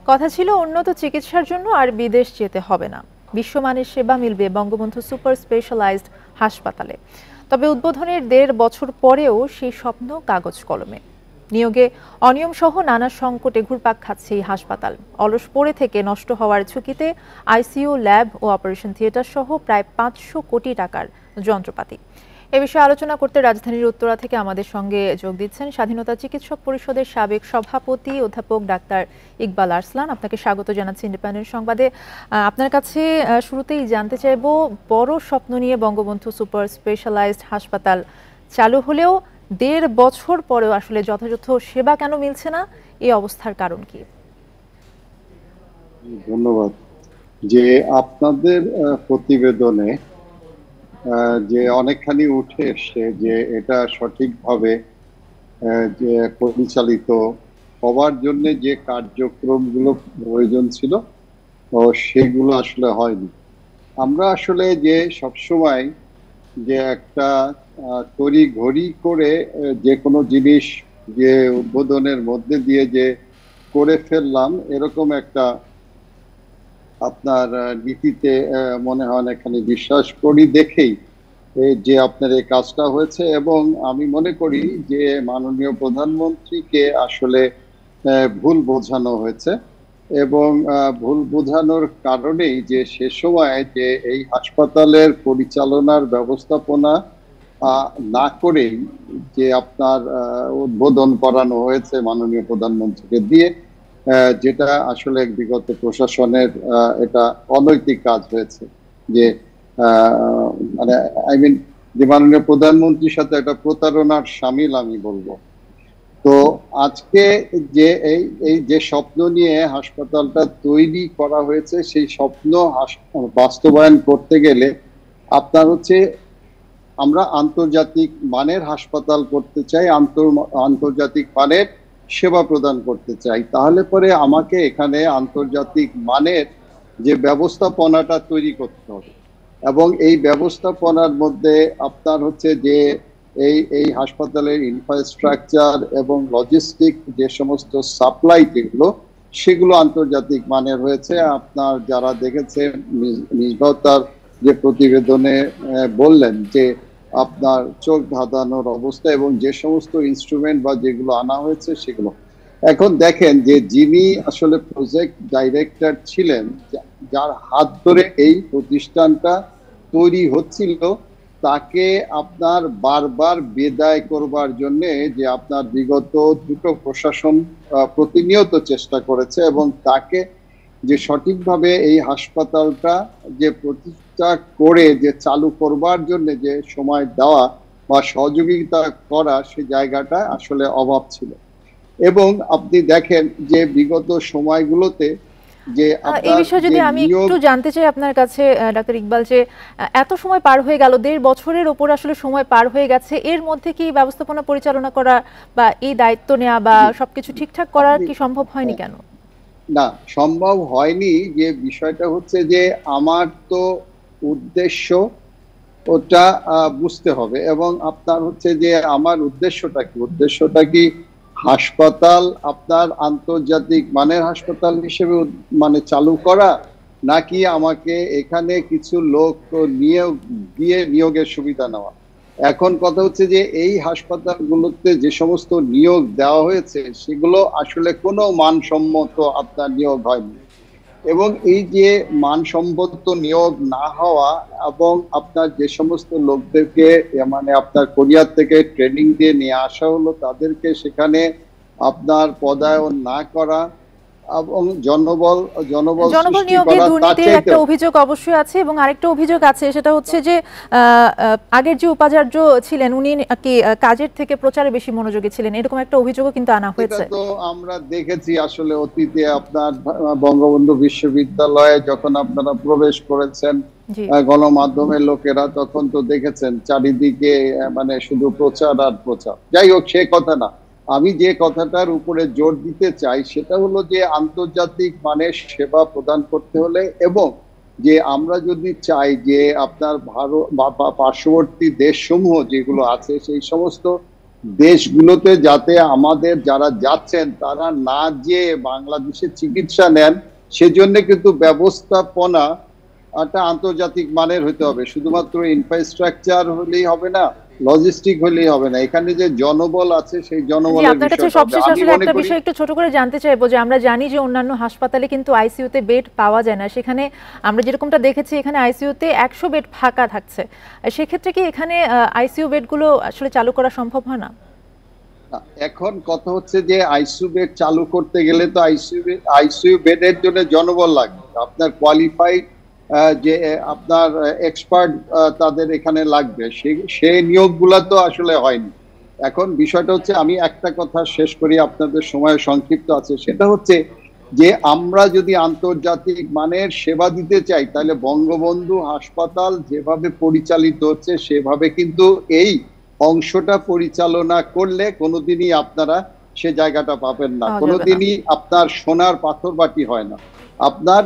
কথা ছিল উন্নত চিকিৎসার জন্য আর বিদেশ যেতে হবে না, বিশ্বমানের সেবা মিলবে বঙ্গবন্ধু সুপার স্পেশালাইজড হাসপাতালে। তবে উদ্বোধনের ১.৫ বছর পরেও সেই স্বপ্ন কাগজ কলমে। নিয়োগে অনিয়ম সহ নানা সংকটে ঘুরপাক খাচ্ছে এই হাসপাতাল। অলস পড়ে থেকে নষ্ট হওয়ার ঝুঁকিতে আইসিইউ, ল্যাব ও অপারেশন থিয়েটার সহ প্রায় ৫০০ কোটি টাকার যন্ত্রপাতি। এ বিষয়ে আলোচনা করতে রাজধানীর উত্তরা থেকে আমাদের সঙ্গে যোগ দিচ্ছেন স্বাধীনতা চিকিৎসক পরিষদের সাবেক সভাপতি অধ্যাপক ডাক্তার ইকবাল আরসলান। আপনাকে স্বাগত জানাচ্ছি ইন্ডিপেন্ডেন্ট সংবাদে। আপনার কাছে শুরুতেই জানতে চাইব, বড় স্বপ্ন নিয়ে বঙ্গবন্ধু সুপার স্পেশালাইজড হাসপাতাল চালু হলেও ১.৫ বছর পরেও আসলে যথাযথ সেবা কেন মিলছে না, এই অবস্থার কারণ কি? ধন্যবাদ। যে আপনাদের প্রতিবেদনে যে অনেকখানি উঠে এসছে যে এটা সঠিকভাবে যে পরিচালিত হওয়ার জন্য যে কার্যক্রমগুলো প্রয়োজন ছিল সেগুলো আসলে হয়নি। আমরা আসলে যে সবসময় যে একটা তড়ি ঘড়ি করে যে কোনো জিনিস যে উদ্বোধনের মধ্যে দিয়ে যে করে ফেললাম, এরকম একটা আপনার নীতিতে মনে হয় এখানে বিশ্বাস করি দেখেই যে আপনার এই কাজটা হয়েছে। এবং আমি মনে করি যে মাননীয় প্রধানমন্ত্রীকে আসলে ভুল বোঝানো হয়েছে, এবং ভুল বোঝানোর কারণেই যে সে সময় যে এই হাসপাতালের পরিচালনার ব্যবস্থাপনা না করেই যে আপনার উদ্বোধন করানো হয়েছে মাননীয় প্রধানমন্ত্রীকে দিয়ে, যেটা আসলে বিগত প্রশাসনের এটা অনৈতিক কাজ হয়েছে। যে মানে যে মাননীয় প্রধানমন্ত্রীর সাথে একটা প্রতারণার শামিল আমি বলবো। তো আজকে যে এই যে স্বপ্ন নিয়ে হাসপাতালটা তৈরি করা হয়েছে, সেই স্বপ্ন বাস্তবায়ন করতে গেলে আপনার হচ্ছে আমরা আন্তর্জাতিক মানের হাসপাতাল করতে চাই, আন্তর্জাতিক মানের সেবা প্রদান করতে চাই। তাহলে পরে আমাকে এখানে আন্তর্জাতিক মানের যে ব্যবস্থাপনাটা তৈরি করতে হবে, এবং এই ব্যবস্থাপনার মধ্যে আপনার হচ্ছে যে এই হাসপাতালের ইনফ্রাস্ট্রাকচার এবং লজিস্টিক যে সমস্ত সাপ্লাই যেগুলো, সেগুলো আন্তর্জাতিক মানের হয়েছে। আপনার যারা দেখেছেন মিসবাহ তার যে প্রতিবেদনে বললেন যে আপনার চোখ ধাঁধানোর অবস্থা এবং যে সমস্ত ইনস্ট্রুমেন্ট বা যেগুলো আনা হয়েছে সেগুলো। এখন দেখেন যে যিনি আসলে প্রজেক্ট ডাইরেক্টর ছিলেন, যার হাত ধরে এই প্রতিষ্ঠানটা তৈরি হচ্ছিল, তাকে আপনার বারবার বিদায় করবার জন্য যে আপনার বিগত দুটো প্রশাসন প্রতিনিয়ত চেষ্টা করেছে, এবং তাকে যে সঠিকভাবে এই হাসপাতালটা যে প্রতিষ্ঠা করে যে চালু করবার জন্য যে সময় দেওয়া বা সহযোগিতা করা, সে জায়গাটা আসলে অভাব ছিল। এবং আপনি দেখেন যে বিগত সময়গুলোতে যে এই বিষয়ে যদি আমি একটু জানতে চাই আপনার কাছে ডাক্তার ইকবাল, যে এত সময় পার হয়ে গেল, ১.৫ বছরের ওপর আসলে সময় পার হয়ে গেছে, এর মধ্যে কি ব্যবস্থাপনা পরিচালনা করা বা এই দায়িত্ব নেওয়া বা সবকিছু ঠিকঠাক করা কি সম্ভব হয়নি কেন? না, সম্ভব হয়নি। যে বিষয়টা হচ্ছে যে আমার তো উদ্দেশ্য ওটা বুঝতে হবে, এবং আপনার হচ্ছে যে আমার উদ্দেশ্যটা কি হাসপাতাল আপনার আন্তর্জাতিক মানের হাসপাতাল হিসেবে মানে চালু করা, নাকি আমাকে এখানে কিছু লোক নিয়োগের সুবিধা নেওয়া। এখন কথা হচ্ছে যে এই হাসপাতালগুলোতে যে সমস্ত নিয়োগ দেওয়া হয়েছে সেগুলো আসলে কোনো মানসম্মত আপনার নিয়োগ হয়নি, এবং এই যে মানসম্মত নিয়োগ না হওয়া এবং আপনার যে সমস্ত লোকদেরকে মানে আপনার কোরিয়ার থেকে ট্রেনিং দিয়ে নিয়ে আসা হলো, তাদেরকে সেখানে আপনার পদায়ন না করা এবং জনবল নিয়োগে দুর্নীতির একটা অভিযোগ অবশ্যই আছে, এবং আরেকটা অভিযোগ আছে, সেটা হচ্ছে যে আগের যে উপাচার্য ছিলেন উনি কি কাজের থেকে প্রচারে বেশি মনোযোগী ছিলেন, এরকম একটা অভিযোগও কিন্তু আনা হয়েছে। তো আমরা দেখেছি আসলে অতীতে আপনার বঙ্গবন্ধু বিশ্ববিদ্যালয়ে যখন আপনারা প্রবেশ করেছেন গণমাধ্যমের লোকেরা, তখন তো দেখেছেন চারিদিকে মানে শুধু প্রচার আর প্রচার। যাই হোক, সে কথা না। আমি যে কথাটার উপরে জোর দিতে চাই সেটা হলো যে আন্তর্জাতিক মানের সেবা প্রদান করতে হলে, এবং যে আমরা যদি চাই যে আপনার ভারত বা পার্শ্ববর্তী দেশসমূহ যেগুলো আছে সেই সমস্ত দেশগুলোতে যাতে আমাদের যারা যাচ্ছেন তারা না যেয়ে বাংলাদেশে চিকিৎসা নেন, সেজন্য কিন্তু ব্যবস্থাপনা একটা আন্তর্জাতিক মানের হতে হবে। শুধুমাত্র ইনফ্রাস্ট্রাকচার হলেই হবে না, লজিস্টিক হলেই হবে না, এখানে যে জনবল আছে সেই জনবলের আপনার কাছে বিষয়টা হবে। সবশেষে আমি আসলে মনে একটা করি বিষয় একটু ছোট করে জানতে চাইবো যে আমরা জানি যে অন্যান্য হাসপাতালে কিন্তু আইসিইউতে বেড পাওয়া যায় না, সেখানে আমরা যেরকমটা দেখেছি এখানে আইসিইউতে 100 বেড ফাঁকা থাকছে। সেক্ষেত্রে কি এখানে আইসিইউ বেডগুলো আসলে চালু করা সম্ভব হয় না? এখন কথা হচ্ছে যে আইসিইউ বেড চালু করতে গেলে তো আইসিইউ বেডের জন্য জনবল লাগবে, আপনার কোয়ালিফাইড যে আপনার এক্সপার্ট তাদের এখানে লাগবে, সেই নিয়োগগুলা তো আসলে হয়নি। এখন বিষয়টা হচ্ছে, আমি একটা কথা শেষ করি, আপনাদের সময় সংক্ষিপ্ত আছে, সেটা হচ্ছে যে আমরা যদি আন্তর্জাতিক মানের সেবা দিতে চাই তাহলে বঙ্গবন্ধু হাসপাতাল যেভাবে পরিচালিত হচ্ছে সেভাবে কিন্তু এই অংশটা পরিচালনা করলে কোনোদিনই আপনারা সে জায়গাটা পাবেন না, কোনোদিনই আপনার সোনার পাথর বাটি হয় না। আপনার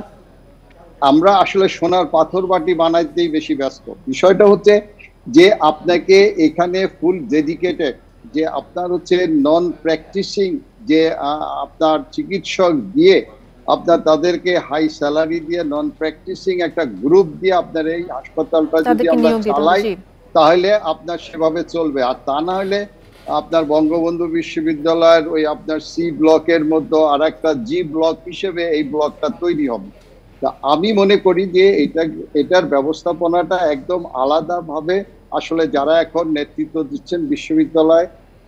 আমরা আসলে সোনার পাথর বাটি বানাইতেই বেশি ব্যস্ত। বিষয়টা হচ্ছে যে আপনাকে এখানে ফুল ডেডিকেটেড যে আপনার হচ্ছে নন প্র্যাকটিসিং যে আপনার চিকিৎসক দিয়ে আপনার তাদেরকে হাই স্যালারি দিয়ে নন প্র্যাকটিসিং একটা গ্রুপ দিয়ে আপনার এই হাসপাতালটা যদি আমরা চালাই তাহলে আপনার সেভাবে চলবে। আর তা না হলে আপনার বঙ্গবন্ধু বিশ্ববিদ্যালয়ের ওই আপনার সি ব্লকের মধ্যে আর একটা জি ব্লক হিসেবে এই ব্লকটা তৈরি হবে। তা আমি মনে করি যে এটার ব্যবস্থাপনাটা একদম আলাদাভাবে আসলে যারা এখন নেতৃত্ব দিচ্ছেন বিশ্ববিদ্যালয়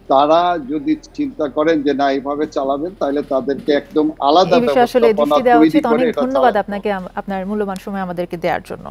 তারা যদি চিন্তা করেন যে না এইভাবে চালাবেন তাহলে তাদেরকে একদম আলাদা ব্যবস্থাপনা তৈরি করে এটা চালাতে হবে। ধন্যবাদ আপনাকে আপনার মূল্যবান সময় আমাদেরকে দেওয়ার জন্য।